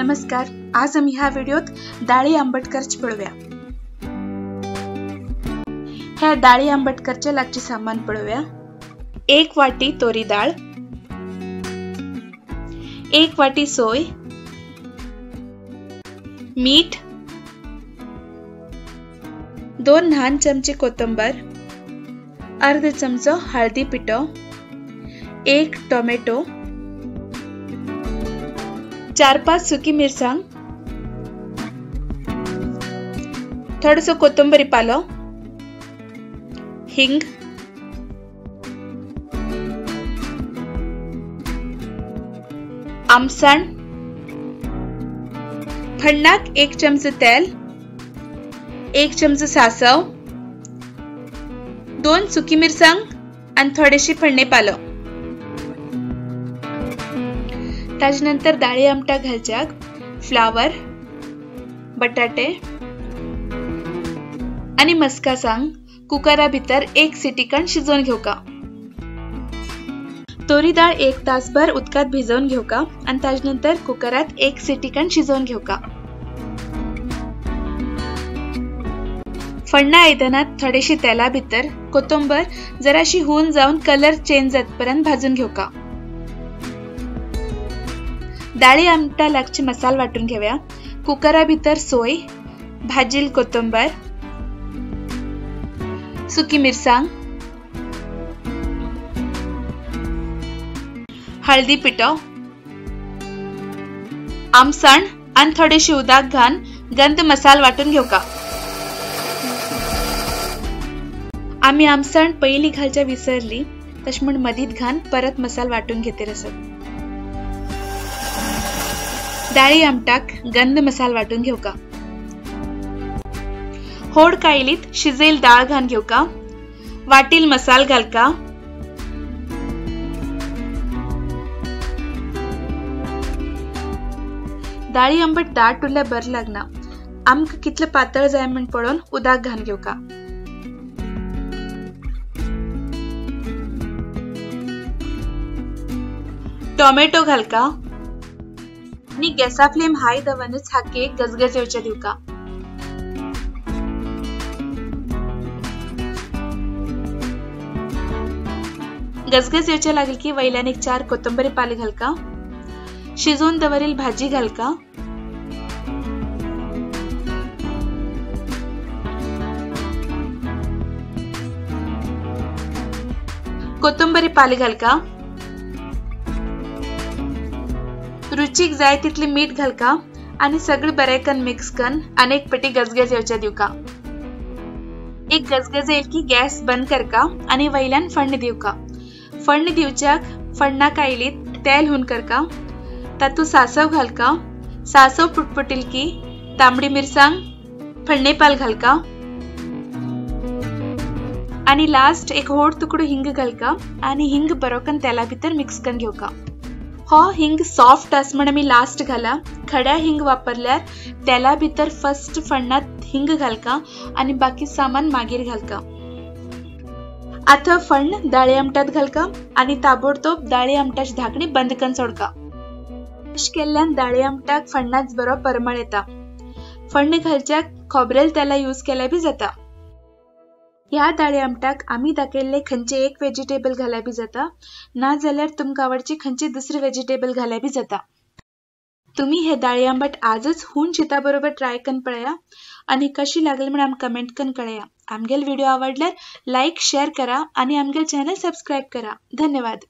नमस्कार, आज आम्ही ह्या व्हिडिओत डाळी आंबटकरची पळूया। ह्या डाळी आंबटकरचे लागचे सामान पळूया। 1 वाटी तोरी डाळ, 1 वाटी सोय, मीठ, 2 लहान चमचे कोथिंबीर, अर्धा चमचा हळदी पिठो, 1 टोमॅटो, 4-5 सुकी मिरसांग, थोडंसं कोथिंबीर पालो, हिंग, आमसण, फण्णाक 1 चमचा तेल, 1 चमचा सासव, 2 सुकी मिरसांग आणि थोडेशी फण्णे पालो। त्यानंतर डाळी आमटाक घालच्याक फ्लावर, बटाटे आणि मस्का सांग कुकरा भितर 1 सिटी कण शिजवून घेवका। तोरी डाळ 1 तासभर उदकात भिजवून घेवका आणि त्यानंतर कुकरात 1 सिटी कण शिजवून घेवका। फण्णा आयदनात थोडीशी तेला भितर कोथिंबीर जराशी होऊन जाऊन कलर चेंज जातपर्यंत भाजून घेवका। डाळी आमटा लागचे मसाला वाटून घेऊया। कुकरा भितर सोय, भाजील कोथिंबीर, सुकी मिरसांग, हळदी पिठो, आमसण आणि थोडीशी उदक घालून गंध मसाला वाटून घेवका। आम्ही आमसण पहिली घालच्या विसरली तश म्हण मधीत घालून परत मसाला वाटून घेते रसत। डाळी आमटाक गंध मसाला वाटून घेवका। होड कायलीत शिजेल डाळ घालून घेवका। वाटील मसाला घालका। डाळी आंबट दाट उरल्या बरं लागना। आमक कितलं पातळ जाय म्हण पळोवन उदक घालून घेवका। टोमॅटो घालका आणि गॅसा फ्लेम हाय दवरूनच हा केक गजगज येवच्या दिवका। गजगज येवच्या लागल की वयल्यान 4 कोथिंबीर पाले घालका। शिजवून दवरील भाजी घालका। कोथिंबीर पाले घालका। रुचीक जाय तितले मीठ घालका आणि सगळे बरेकन मिक्स करून अनेक पटी गजगज येवच्या दिवका। एक गजगज येईल की गॅस बंद करका आणि वयल्यान फण्ण दिवका। फण्ण दिवच्याक फण्णा कायलीत तेल हुन करका। तातू सासव घालका। सासव पुटपुटील की तांबडी मिरसांग, फण्णे पाल घालका आणि लास्ट 1 होड तुकडो हिंग घालका आणि हिंग बरोकन तेला भितर मिक्स करून घेवका। हो हिंग सॉफ्ट आस म्हण मी लास्ट घाला। खड्या हिंग वापरल्यार तेला भितर फर्स्ट फण्णात हिंग घालका आणि बाकी सामान मागीर घालका। आता फण्ण डाळी आमटात घालका आणि ताबडतोब डाळी आमटाची धाकणी बंद करून सोडका। अश केल्ल्यान डाळी आमटाक फण्णाच बरो परमळ येता। फण्ण घालच्याक खोबरेल तेला यूज केल्या बी जाता। ह्या डाळी आमटाक आम्ही दाखयल्ले खंयचे 1 व्हेजिटेबल घाल्या बी जाता, ना जाल्यार तुमका आवडची खंयची दुसरी व्हेजिटेबल घाल्या बी जाता। तुम्ही हे डाळी आंबट आजच हुन शीता बरोबर ट्राय करून पळया आणि कशी लागली म्हणून आमका कमेंट करून कळया। आमगेल व्हिडिओ आवडल्यार लाईक शेअर करा आणि आमगेल चॅनल सबस्क्राइब करा। धन्यवाद।